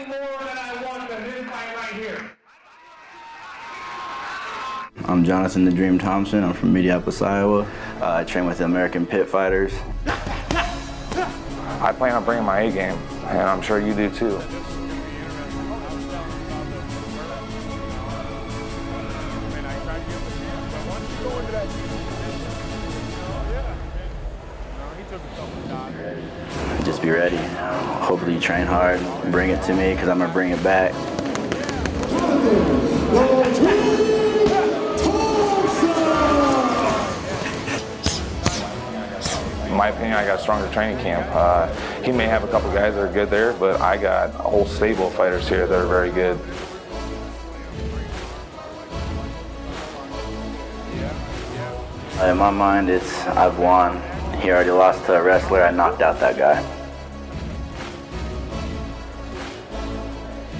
nothing more than I want than this fight right here. I'm Jonathon the Dream Thomson. I'm from Minneapolis, Iowa. I train with the American Pit Fighters. I plan on bringing my A game, and I'm sure you do too. Just be ready. Hopefully you train hard, bring it to me, because I'm going to bring it back. In my opinion, I got a stronger training camp. He may have a couple guys that are good there, but I got a whole stable of fighters here that are very good. In my mind, it's I've won. He already lost to a wrestler. I knocked out that guy.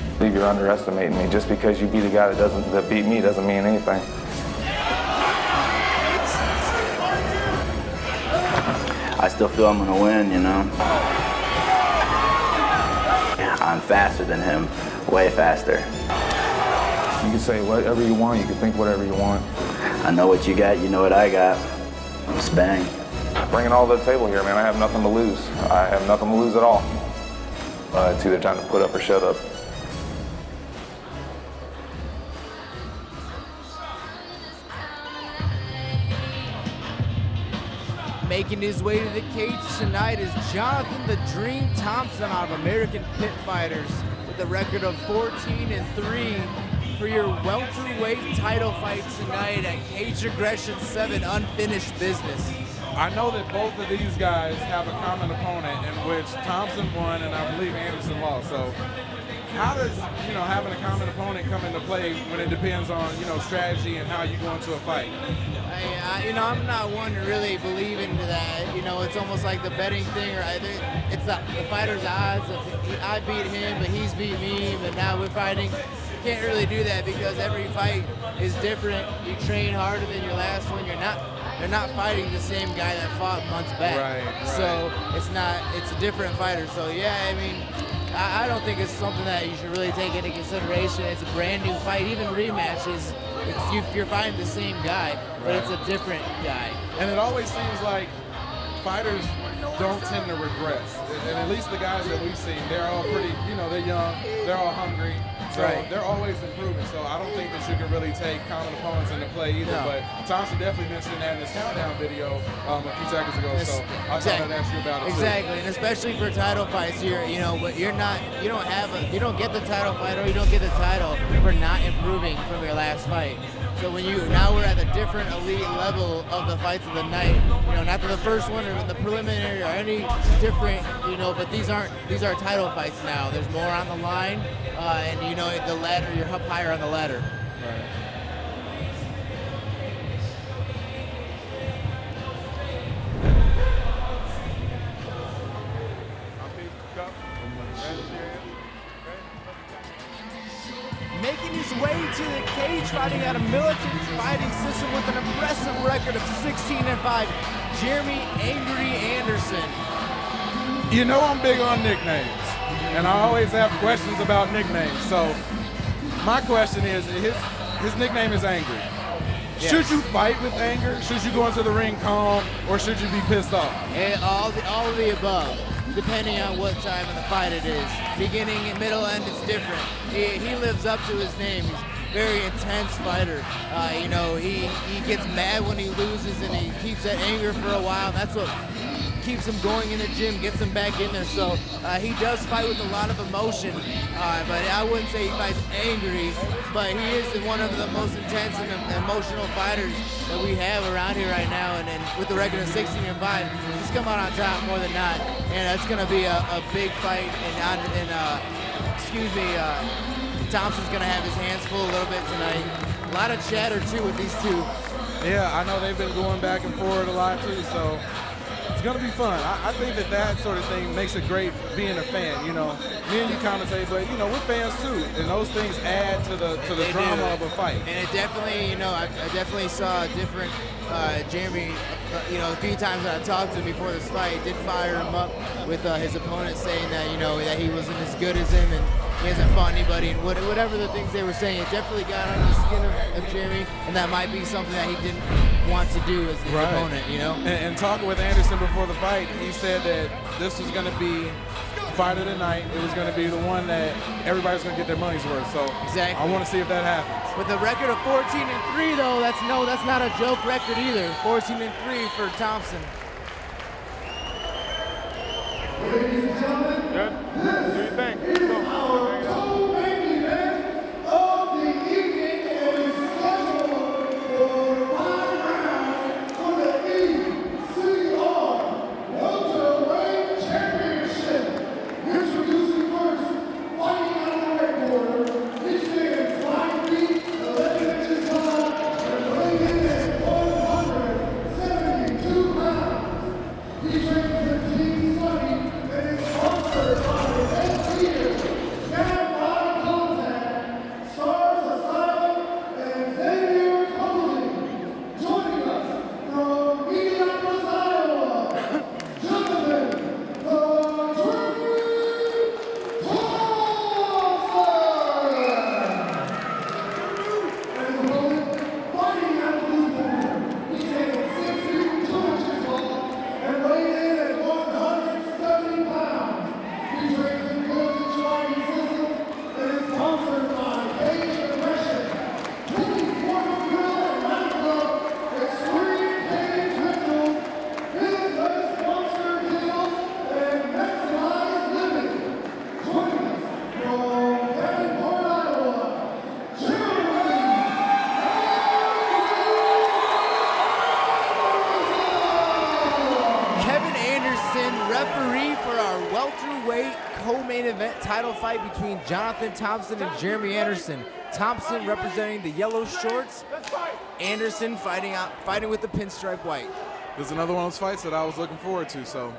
I believe you're underestimating me. Just because you beat a guy that beat me doesn't mean anything. I still feel I'm gonna win, you know. I'm faster than him, way faster. You can say whatever you want, you can think whatever you want. I know what you got, you know what I got. Just bang. Bring it all to the table here, man. I have nothing to lose. I have nothing to lose at all. It's either time to put up or shut up. Making his way to the cage tonight is Jonathon the Dream Thomson out of American Pit Fighters with a record of 14-3 for your welterweight title fight tonight at Cage Aggression 7 Unfinished Business. I know that both of these guys have a common opponent in which Thomson won and I believe Anderson lost. So how does, having a common opponent come into play when it depends on, strategy and how you go into a fight? I'm not one to really believe into that. It's almost like the betting thing, or it's the fighter's odds. I beat him, but he's beat me, but now we're fighting. You can't really do that because every fight is different. You train harder than your last one. They're not fighting the same guy that fought months back. Right. So it's a different fighter. So yeah, I don't think it's something that you should really take into consideration. It's a brand new fight. Even rematches, you're fighting the same guy, but it's a different guy. And it always seems like fighters don't tend to regress. And at least the guys that we've seen, they're all pretty, they're young, they're all hungry. So they're always improving. So I don't think that you can really take common opponents into play either. No. But Thomson definitely mentioned that in his countdown video a few seconds ago. So I thought I'd ask you about it Exactly, and especially for title fights here, but you don't get the title fight or you don't get the title for not improving from your last fight. So now we're at a different elite level of the fights of the night. Not the first one or the preliminary or any different, but these are title fights now. There's more on the line, and the ladder, you're up higher on the ladder. Right. Making his way to the cage, fighting out a militant fighting system with an impressive record of 16-5, Jeremy "Angry" Anderson. I'm big on nicknames, and I always have questions about nicknames. So my question is, his nickname is Angry. Yes. Should you fight with anger? Should you go into the ring calm, or should you be pissed off? All of the above, depending on what time of the fight it is. Beginning and middle end, it's different. He lives up to his name. He's a very intense fighter. He gets mad when he loses, and he keeps that anger for a while. That's what keeps him going in the gym, gets him back in there. So he does fight with a lot of emotion, but I wouldn't say he fights angry, but he is one of the most intense and emotional fighters that we have around here right now. And with the record of 16-5, he's come out on top more than not, and that's going to be a big fight. Thomson's going to have his hands full a little bit tonight. A lot of chatter too with these two. Yeah, I know they've been going back and forth a lot too, so it's going to be fun. I think that sort of thing makes it great being a fan. Me and you commentate, but we're fans too, and those things add to the drama of a fight. And it definitely, I definitely saw a different Jeremy. A few times that I talked to him before this fight, did fire him up with his opponent saying that that he wasn't as good as him, and he hasn't fought anybody, and whatever the things they were saying, it definitely got under the skin of Jeremy, and that might be something that he didn't want to do as his opponent, you know? And talking with Anderson before the fight, he said that this was going to be fight of the night. It was going to be the one that everybody's going to get their money's worth. So exactly. I want to see if that happens. With a record of 14-3, though, that's not a joke record either. 14-3 for Thomson. Ladies and gentlemen, Good. What do you think? our co-main event of the evening is scheduled for 5 rounds for the VII Welterweight Championship. Introducing first, fighting out of the red corner, he stands 5 feet 11 inches tall and weighing in at 172 pounds. He trains with Team Sunny and is sponsored by Stars Asylum and Xavier Clothing. Joining us from Minneapolis, Iowa, Jonathon, the Dream Thomson. And his opponent, fighting out of the blue corner. He stands 6 feet 2 inches tall and weighing in at 170 pounds. He trains in Milton Training Systems and is sponsored by Age Aggression, 24th Grill and Nightclub, Extreme Cage Rituals, Midwest Monster Hills, and Maximize Living. Joining us from Davenport, Iowa, Kevin Anderson, referee for our welterweight co-main event title fight between Jonathon Thomson and Jeremy Anderson. Thomson representing the yellow shorts, Anderson fighting with the pinstripe white. This is another one of those fights that I was looking forward to. So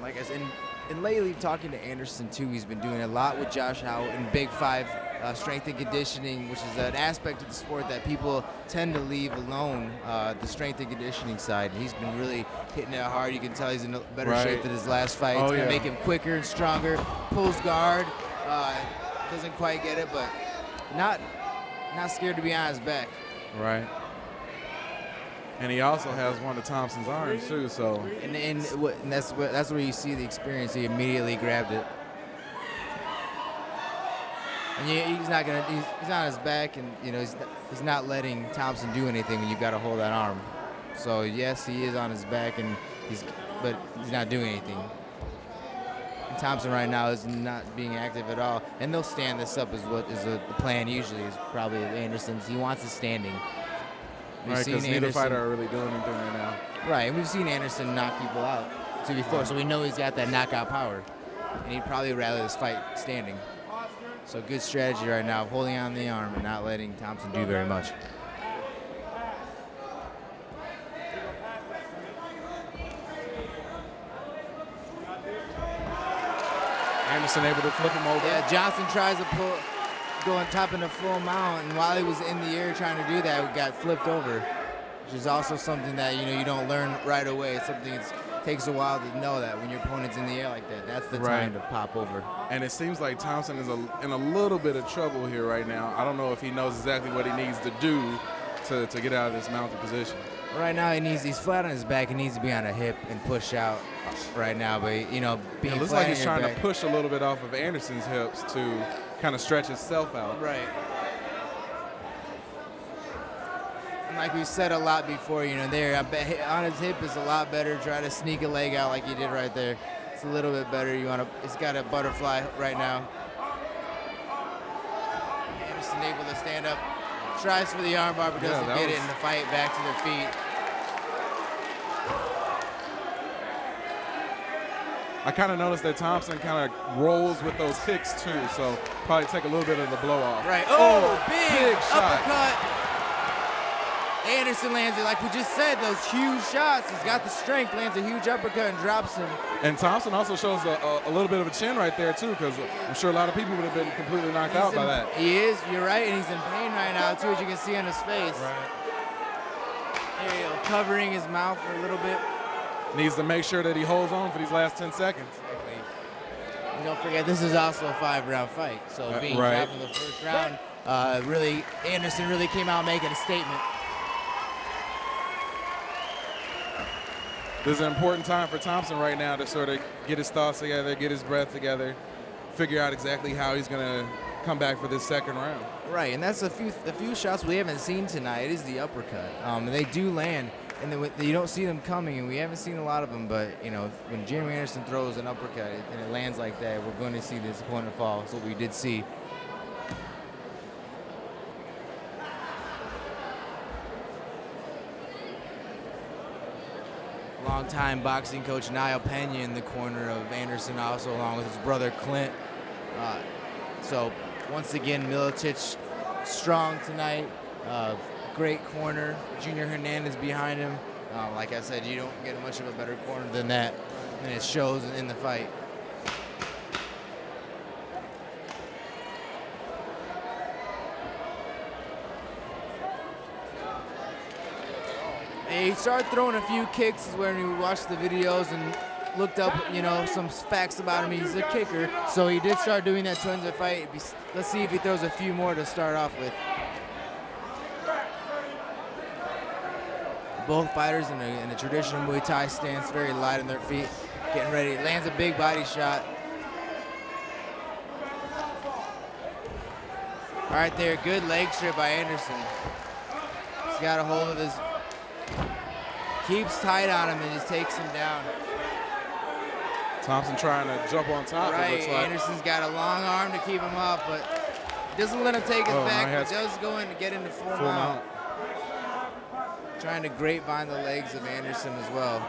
Like I said, and lately talking to Anderson too, he's been doing a lot with Josh Howe in Big 5 strength and conditioning, which is an aspect of the sport that people tend to leave alone, the strength and conditioning side. He's been really hitting it hard. You can tell he's in a better shape than his last fight. It's gonna make him quicker and stronger. Pulls guard, doesn't quite get it, but not scared to be on his back. right. And he also has one of Thompson's arms too. So And that's where you see the experience. He immediately grabbed it. And he's on his back, and you know he's not letting Thomson do anything when you've got to hold that arm. So yes, he is on his back, but he's not doing anything. And Thomson right now is not being active at all, and they'll stand this up as what is the plan usually is probably Anderson's. He wants it standing. right, because neither fighter are really doing anything right now. Right, and we've seen Anderson knock people out before, so we know he's got that knockout power, and he'd probably rather this fight standing. So good strategy right now, holding on the arm and not letting Thomson do very much. Anderson able to flip him over. Yeah, Johnson tries to go on top in the full mount, and while he was in the air trying to do that, we got flipped over, which is also something that you don't learn right away. It's something that takes a while to know that when your opponent's in the air like that, that's the time to pop over. And it seems like Thomson is in a little bit of trouble here right now. I don't know if he knows exactly what he needs to do to get out of this mounted position. Right now, he's flat on his back. He needs to be on a hip and push out right now. But being it looks like he's trying to push a little bit off of Anderson's hips to kind of stretch himself out. Right. And like we said a lot before, there on his hip is a lot better. Try to sneak a leg out like you did right there. It's a little bit better. It's got a butterfly right now. Anderson able to stand up. Tries for the armbar, but doesn't get it in the fight. Back to their feet. I kind of noticed that Thomson kind of rolls with those kicks too, so probably take a little bit of the blow off. Right. Oh, big shot. uppercut. Anderson lands it, like we just said, those huge shots. He's got the strength, lands a huge uppercut and drops him. And Thomson also shows a little bit of a chin right there too, because I'm sure a lot of people would have been completely knocked out by that. He is, you're right, and he's in pain right now too, as you can see on his face. Right. There you go, covering his mouth for a little bit. needs to make sure that he holds on for these last 10 seconds. Exactly. And don't forget, this is also a 5-round fight. So being right. dropped in the first round, Anderson really came out making a statement. This is an important time for Thomson right now to sort of get his thoughts together, get his breath together, figure out exactly how he's going to come back for this second round. Right, and that's a few shots we haven't seen tonight. It is the uppercut. And they do land, and you don't see them coming, and we haven't seen a lot of them. But you know, when Jeremy Anderson throws an uppercut and it lands like that, we're going to see this opponent fall. That's what we did see. Longtime boxing coach Niall Pena in the corner of Anderson, also along with his brother Clint. So once again, Milicic strong tonight. Great corner. Junior Hernandez behind him. Like I said, you don't get much of a better corner than that, and it shows in the fight. He started throwing a few kicks when we watched the videos and looked up, you know, some facts about him. He's a kicker, so he did start doing that towards the fight. Let's see if he throws a few more to start off with. Both fighters in a traditional Muay Thai stance, very light on their feet, getting ready. Lands a big body shot. All right there, good leg strip by Anderson. He's got a hold of his, keeps tight on him and just takes him down. Thomson trying to jump on top. Right, it looks like. Anderson's got a long arm to keep him up, but doesn't let him take his back, but does go in to get into full mount. Trying to grapevine the legs of Anderson as well.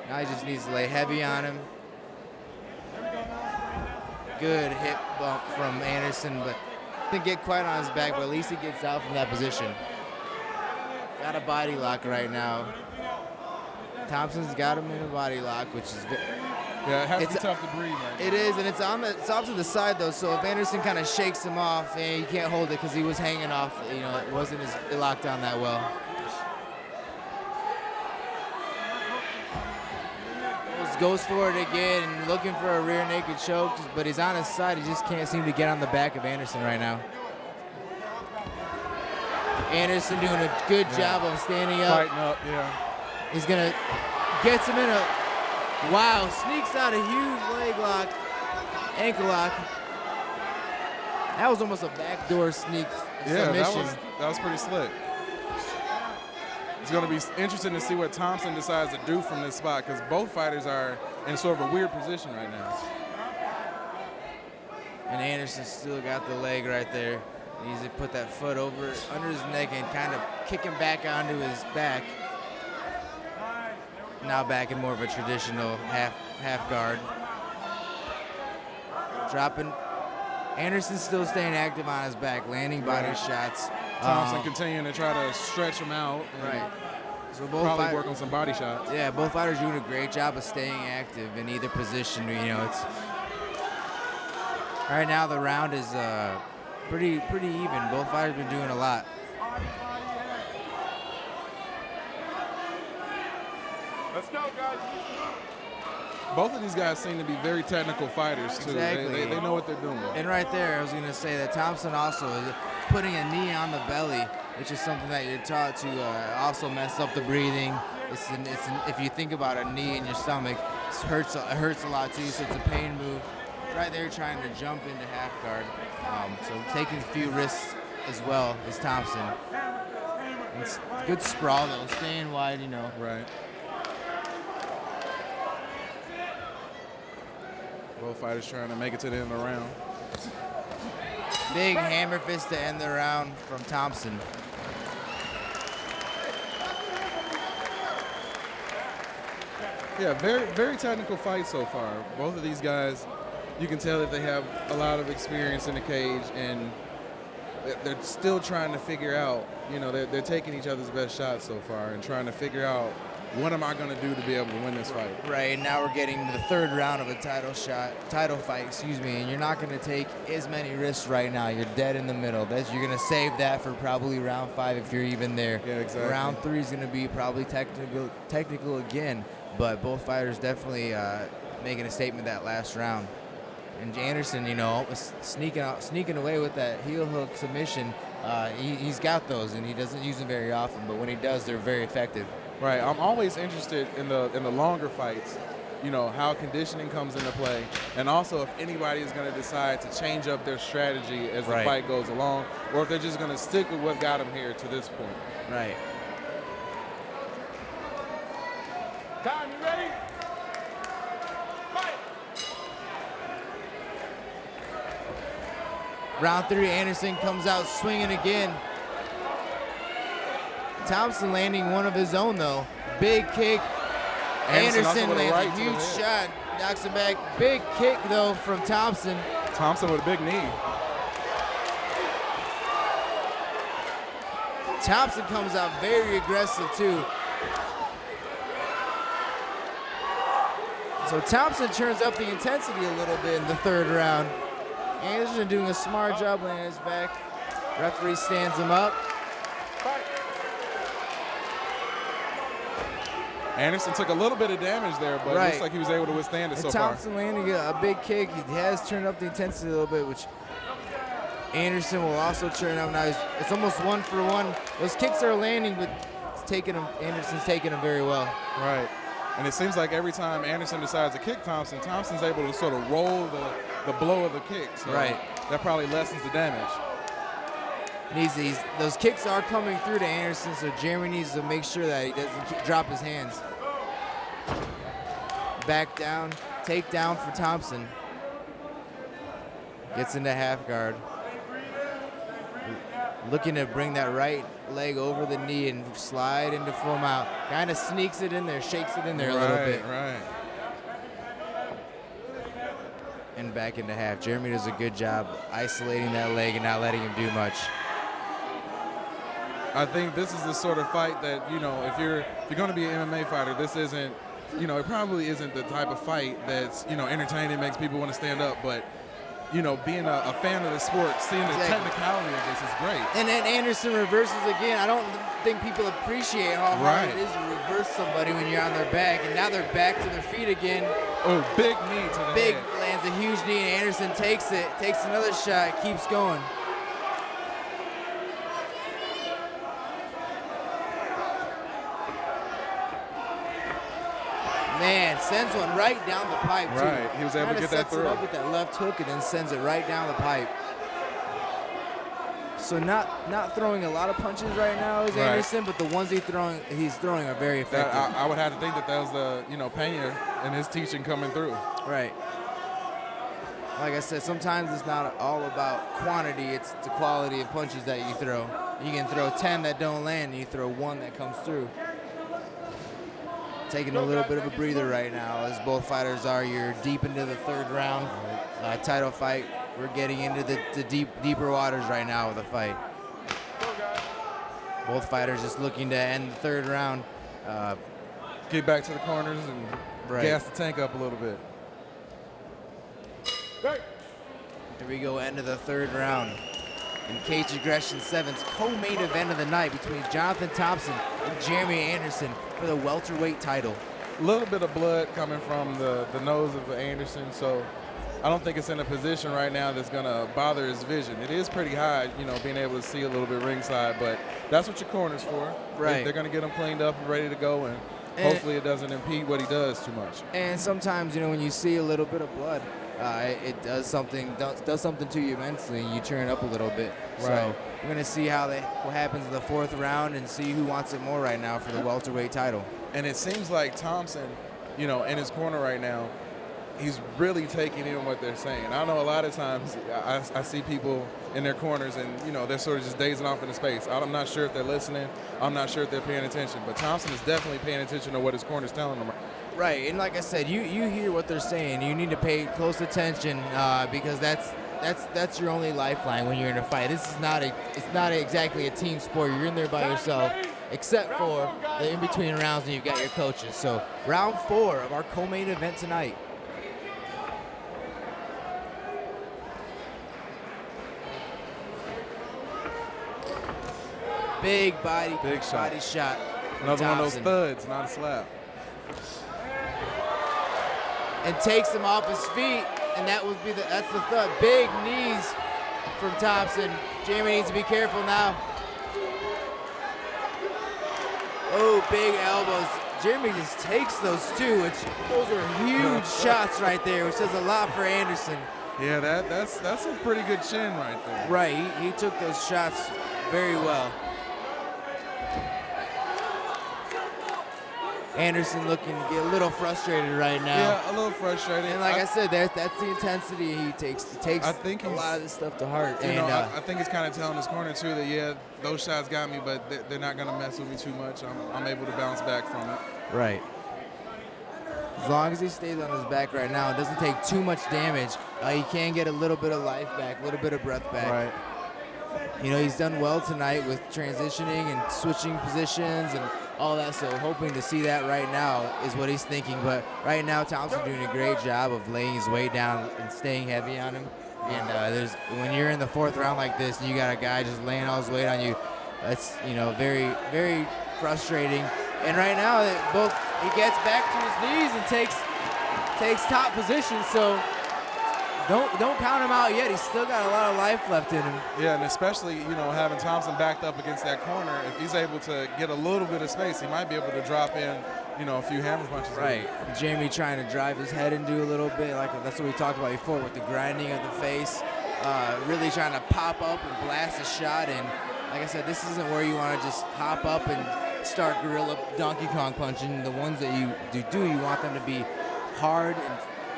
Now he just needs to lay heavy on him. Good hip bump from Anderson, but didn't get quite on his back, but at least he gets out from that position. Got a body lock right now. Thomson's got him in a body lock, which is yeah, it has to be tough to breathe right now. It is, and it's off to the side though. So if Anderson kind of shakes him off, and he can't hold it because he was hanging off. You know, it wasn't as locked down that well. Goes for it again, looking for a rear naked choke, but he's on his side. He just can't seem to get on the back of Anderson right now. Anderson doing a good job of standing up. Fighting up, yeah. He's gonna, gets him in a, wow, sneaks out a huge leg lock, ankle lock. That was almost a backdoor sneak submission. that was pretty slick. It's going to be interesting to see what Thomson decides to do from this spot, because both fighters are in sort of a weird position right now. And Anderson still got the leg right there. He needs to put that foot over under his neck and kind of kick him back onto his back. Now back in more of a traditional half guard. Dropping. Anderson's still staying active on his back, landing body shots. Thomson continuing to try to stretch him out. Right. So both probably work on some body shots. Yeah, both fighters doing a great job of staying active in either position. You know, it's right now the round is pretty even. Both fighters been doing a lot. Let's go, guys. Both of these guys seem to be very technical fighters, too. Exactly. They know what they're doing. And right there, I was going to say that Thomson also is putting a knee on the belly, which is something that you're taught to also mess up the breathing. If you think about a knee in your stomach, it hurts a lot, too, so it's a pain move. Right there trying to jump into half guard. So taking a few risks as well as Thomson. It's good sprawl, though, staying wide, you know. Right. Both fighters trying to make it to the end of the round. Big hammer fist to end the round from Thomson. Yeah, very, very technical fight so far. Both of these guys, you can tell that they have a lot of experience in the cage, and they're still trying to figure out, you know, they're taking each other's best shots so far and trying to figure out, what am I going to do to be able to win this fight? Right, now we're getting to the third round of a title fight, and you're not going to take as many risks right now. You're dead in the middle. You're going to save that for probably round 5 if you're even there. Yeah, exactly. Round 3 is going to be probably technical again. but both fighters definitely making a statement that last round. And Anderson, you know, sneaking away with that heel hook submission. He's got those, and he doesn't use them very often, but when he does, they're very effective. Right. I'm always interested in the longer fights, you know, how conditioning comes into play, and also if anybody is going to decide to change up their strategy as the fight goes along, or if they're just going to stick with what got them here to this point. Right. Time, you ready? Fight! Round 3, Anderson comes out swinging again. Thomson landing one of his own, though. Big kick. Anderson lands a huge shot. Knocks him back. Big kick, though, from Thomson. Thomson with a big knee. Thomson comes out very aggressive, too. So Thomson turns up the intensity a little bit in the 3rd round. Anderson doing a smart job laying his back. Referee stands him up. Anderson took a little bit of damage there, but it looks like he was able to withstand it so far. Thomson landing a big kick. He has turned up the intensity a little bit, which Anderson will also turn up. Now it's almost 1 for 1. Those kicks are landing, but Anderson's taking them very well. Right. And it seems like every time Anderson decides to kick Thomson, Thompson's able to sort of roll the blow of the kick. So that probably lessens the damage. Those kicks are coming through to Anderson, so Jeremy needs to make sure that he doesn't drop his hands. Back down, takedown for Thomson. Gets into half guard. Looking to bring that right leg over the knee and slide into full mount. Kind of sneaks it in there, shakes it in there a little bit. Right. And back into half. Jeremy does a good job isolating that leg and not letting him do much. I think this is the sort of fight that, you know, if you're going to be an MMA fighter, this isn't, you know, it probably isn't the type of fight that's, you know, entertaining, makes people want to stand up, but, you know, being a fan of the sport, seeing the technicality of this is great. And then Anderson reverses again. I don't think people appreciate how hard it is to reverse somebody when you're on their back, and now they're back to their feet again. Oh, big knee to the head. Lands a huge knee, and Anderson takes it, takes another shot, keeps going. Man, sends one right down the pipe, too. Right, he was able to get that through. Sets it up with that left hook and then sends it right down the pipe. So not throwing a lot of punches right now is Anderson, but the ones he's throwing are very effective. I would have to think that was the, you know, Pena and his teaching coming through. Right. Like I said, sometimes it's not all about quantity, it's the quality of punches that you throw. You can throw 10 that don't land, and you throw 1 that comes through. Taking a little bit of a breather right now, as both fighters are. You're deep into the 3rd round title fight. We're getting into the deeper waters right now with the fight. Both fighters just looking to end the 3rd round. Get back to the corners and gas the tank up a little bit. Here we go, end of the 3rd round. In Cage Aggression 7's co-main event of the night between Jonathon Thomson and Jeremy Anderson for the welterweight title. A little bit of blood coming from the nose of Anderson, so I don't think it's in a position right now that's going to bother his vision. It is pretty high, you know, being able to see a little bit ringside, but that's what your corner's for. Right. They're going to get him cleaned up and ready to go, and hopefully it doesn't impede what he does too much. And sometimes, you know, when you see a little bit of blood, it does something to you mentally, and you turn up a little bit. Right. So we're going to see what happens in the 4th round and see who wants it more right now for the welterweight title. And it seems like Thomson, you know, in his corner right now, he's really taking in what they're saying. I know a lot of times I see people in their corners and, you know, they're sort of just dazing off into space. I'm not sure if they're listening. I'm not sure if they're paying attention. But Thomson is definitely paying attention to what his corner's telling him. Right, and like I said, you hear what they're saying. You need to pay close attention because that's your only lifeline when you're in a fight. It's not exactly a team sport. You're in there by yourself, except for the in-between rounds and you've got your coaches. So round 4 of our co-main event tonight. Big body shot. Another one of those thuds, not a slap. and takes him off his feet. And that's the thought. Big knees from Thomson. Jamie needs to be careful now. Oh, big elbows. Jeremy just takes those two, which those are huge shots right there, which says a lot for Anderson. Yeah, that's a pretty good chin right there. Right, he took those shots very well. Anderson looking to get a little frustrated right now. Yeah, a little frustrated. And like I said, that's the intensity he takes. He takes a lot of this stuff to heart. You know, I think he's kind of telling his corner too that, yeah, those shots got me, but they're not going to mess with me too much. I'm able to bounce back from it. Right. As long as he stays on his back right now, it doesn't take too much damage. He can get a little bit of life back, a little bit of breath back. Right. You know, he's done well tonight with transitioning and switching positions and all that, so hoping to see that right now is what he's thinking. But right now, Thomson doing a great job of laying his weight down and staying heavy on him. And when you're in the 4th round like this and you got a guy just laying all his weight on you, that's, you know, very, very frustrating. And right now, he gets back to his knees and takes top position. So don't count him out yet. He's still got a lot of life left in him. Yeah, and especially, you know, having Thomson backed up against that corner, if he's able to get a little bit of space, he might be able to drop in, you know, a few hammer punches. Right. Jamie trying to drive his head into a little bit, like that's what we talked about before with the grinding of the face, really trying to pop up and blast a shot. And like I said, this isn't where you want to just hop up and start gorilla Donkey Kong punching. The ones that you do, you want them to be hard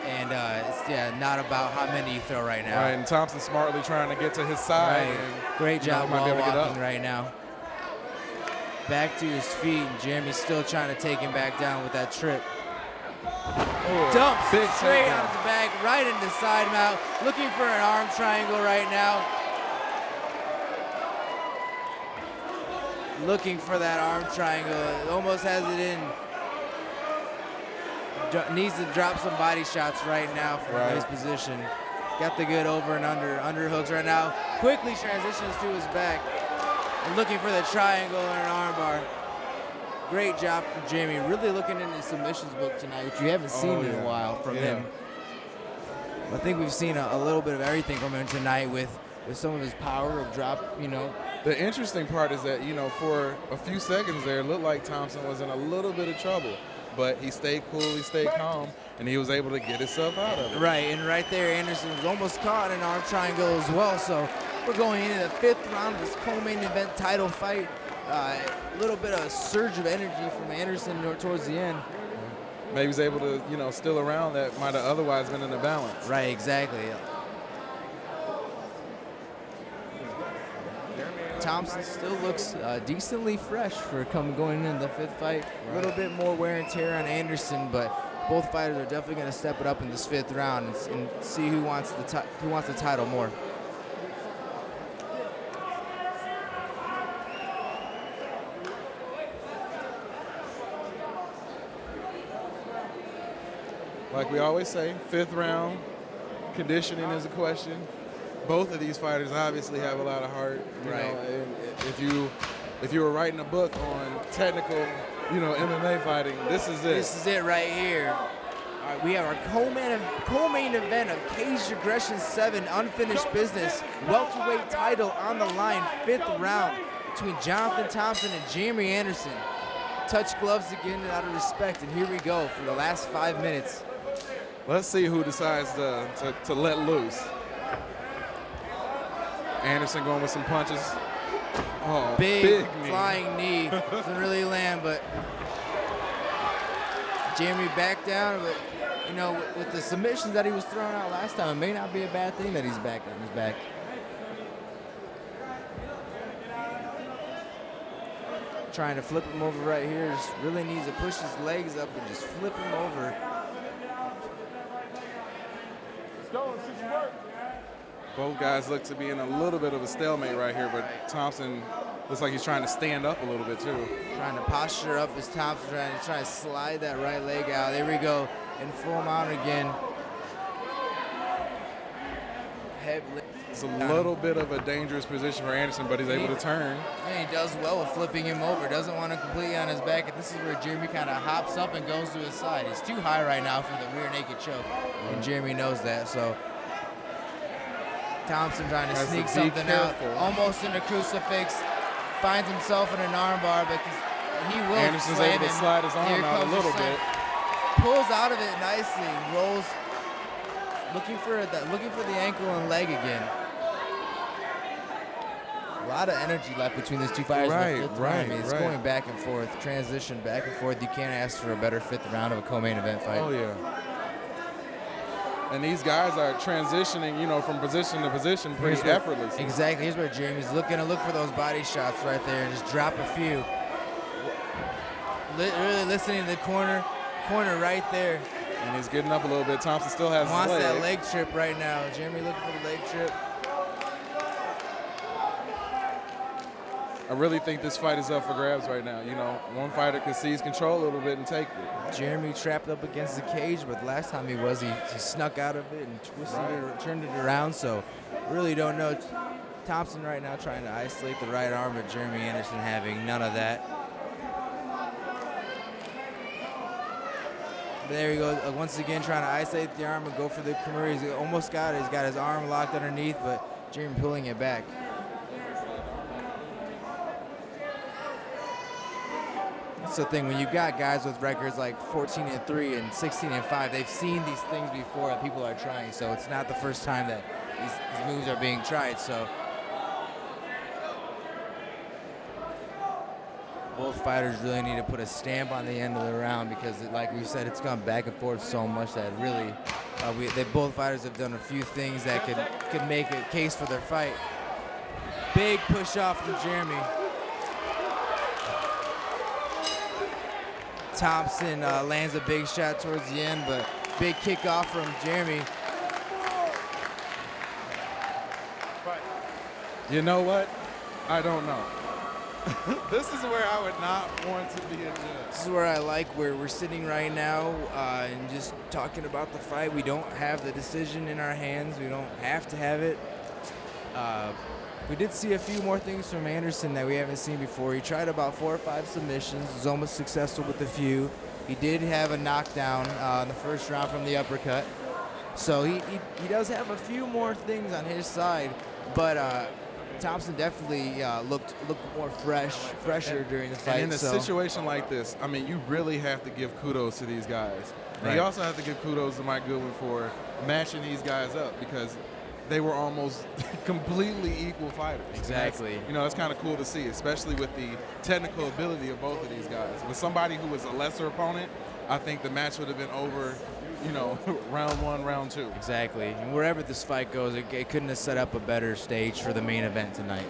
and it's not about how many you throw right now. Right, and Thomson smartly trying to get to his side. Right. And, great job wall walking walking right now. Back to his feet, and Jeremy's still trying to take him back down with that trip. Dumps big straight takedown. on his back, right into side mount, looking for an arm triangle right now. Looking for that arm triangle, almost has it in. Needs to drop some body shots right now from his position. Got the good over and under hooks right now. Quickly transitions to his back. And looking for the triangle and an arm bar. Great job from Jamie. Really looking in his submissions book tonight, which you haven't seen in a while from him. I think we've seen a little bit of everything from him tonight with some of his power of drop, you know. The interesting part is that, you know, for a few seconds there, it looked like Thomson was in a little bit of trouble. But he stayed cool, he stayed calm, and he was able to get himself out of it. Right, and right there, Anderson was almost caught in an arm triangle as well. So we're going into the 5th round of this co-main event title fight. A little bit of a surge of energy from Anderson towards the end. Maybe he's able to, you know, still around that might have otherwise been in the balance. Right, exactly. Thomson still looks decently fresh for going into the 5th fight. A little bit more wear and tear on Anderson, but both fighters are definitely going to step it up in this 5th round and see who wants the title more. Like we always say, 5th round, conditioning is a question. Both of these fighters obviously have a lot of heart. You know, and if you were writing a book on technical, you know, MMA fighting, this is it. This is it right here. All right, we have our co-main event of Caged Aggression 7 unfinished business. Welterweight title on the line, 5th round between Jonathon Thomson and Jamie Anderson. Touch gloves again out of respect, and here we go for the last 5 minutes. Let's see who decides to let loose. Anderson going with some punches. Oh, big knee. Flying knee. Doesn't really land, but Jamie back down. But, you know, with the submissions that he was throwing out last time, it may not be a bad thing that he's back on his back. Trying to flip him over right here. Just really needs to push his legs up and just flip him over. Let's go. Let's see some work. Both guys look to be in a little bit of a stalemate right here, but Thomson looks like he's trying to stand up a little bit too. Trying to posture up as Thomson trying to slide that right leg out. There we go, in full mount again. heavy. It's a little bit of a dangerous position for Anderson, but he's able to turn. And he does well with flipping him over. Doesn't want to completely on his back. And this is where Jeremy kind of hops up and goes to his side. He's too high right now for the rear naked choke, and Jeremy knows that. So Thomson trying to sneak something out, almost in a crucifix. Finds himself in an armbar, but he will. Anderson's able to slide his arm out a little bit. Pulls out of it nicely, rolls, looking for the ankle and leg again. A lot of energy left between these two fighters. Right. It's going back and forth, transition back and forth. You can't ask for a better 5th round of a co-main event fight. Oh yeah. And these guys are transitioning, you know, from position to position pretty effortlessly. Exactly. Here's where Jeremy's looking to look for those body shots right there and just drop a few. Really listening to the corner right there. And he's getting up a little bit. Thomson still has wants his leg. that leg trip right now. Jeremy looking for the leg trip. I really think this fight is up for grabs right now. You know, one fighter could seize control a little bit and take it. Jeremy trapped up against the cage, but last time he snuck out of it and twisted it, turned it around. So really don't know. Thomson right now trying to isolate the right arm, but Jeremy Anderson having none of that. But there he goes, once again trying to isolate the arm and go for the Kimura. He's almost got it. He's got his arm locked underneath, but Jeremy pulling it back. That's the thing, when you've got guys with records like 14-3 and 16-5, they've seen these things before that people are trying, so it's not the first time that these moves are being tried. So both fighters really need to put a stamp on the end of the round because, like we said, it's gone back and forth so much that really, both fighters have done a few things that could make a case for their fight. Big push off from Jeremy. Thomson lands a big shot towards the end, but big kickoff from Jeremy. You know what? I don't know. This is where I would not want to be a judge. This is where I like where we're sitting right now and just talking about the fight. We don't have the decision in our hands. We don't have to have it. We did see a few more things from Anderson that we haven't seen before. He tried about 4 or 5 submissions, was almost successful with a few. He did have a knockdown in the first round from the uppercut. So he does have a few more things on his side, but Thomson definitely looked more fresher during the fight. And in a situation like this, I mean, you really have to give kudos to these guys. And you also have to give kudos to Mike Goodwin for matching these guys up because they were almost completely equal fighters. Exactly. You know, it's kind of cool to see, especially with the technical ability of both of these guys. With somebody who was a lesser opponent, I think the match would have been over, you know, round 1, round 2. Exactly. And wherever this fight goes, it couldn't have set up a better stage for the main event tonight.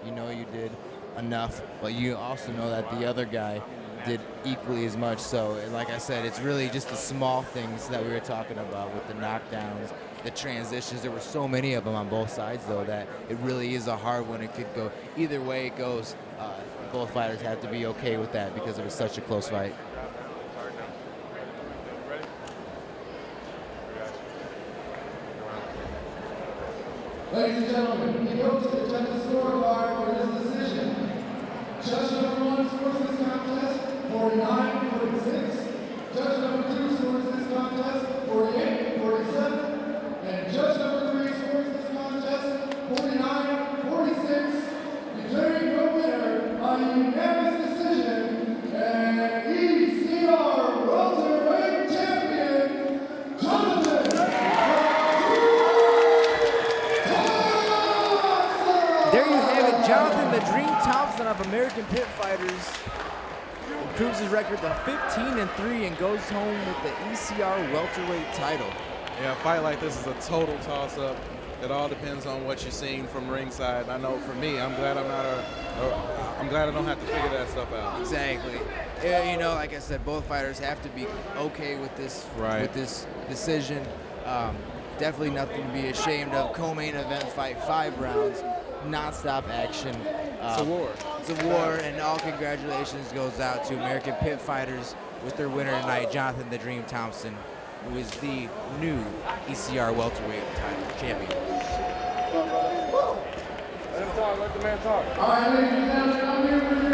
You know you did enough, but you also know that the other guy did equally as much. So, like I said, it's really just the small things that we were talking about with the knockdowns, the transitions. There were so many of them on both sides, though, that it really is a hard one. It could go either way it goes. Both fighters have to be okay with that because it was such a close fight. Ladies and gentlemen, we go to the judges' scorecard for this decision. Judge number 1 scores this contest 49-46. Judge number 2 scores this contest 48-47. And judge number 3 scores this contest 49-46. Declaring your winner by unanimous decision and ECR Welterweight Champion, Jonathon. There you have it, Jonathon "The Dream" Thomson of American Pit Fighters improves his record to 15-3 and goes home with the ECR welterweight title. Yeah, a fight like this is a total toss-up. It all depends on what you're seeing from ringside. I know for me, I'm glad I'm glad I don't have to figure that stuff out. Exactly. Yeah, you know, like I said, both fighters have to be okay with this decision. Definitely nothing to be ashamed of. Co-main event fight, 5 rounds, non-stop action. It's a war. It's a war, and all congratulations goes out to American Pit Fighters with their winner tonight, Jonathon the Dream Thomson, who is the new ECR welterweight title champion. Let him talk. Let the man talk. All right, ladies and gentlemen, I'm here with your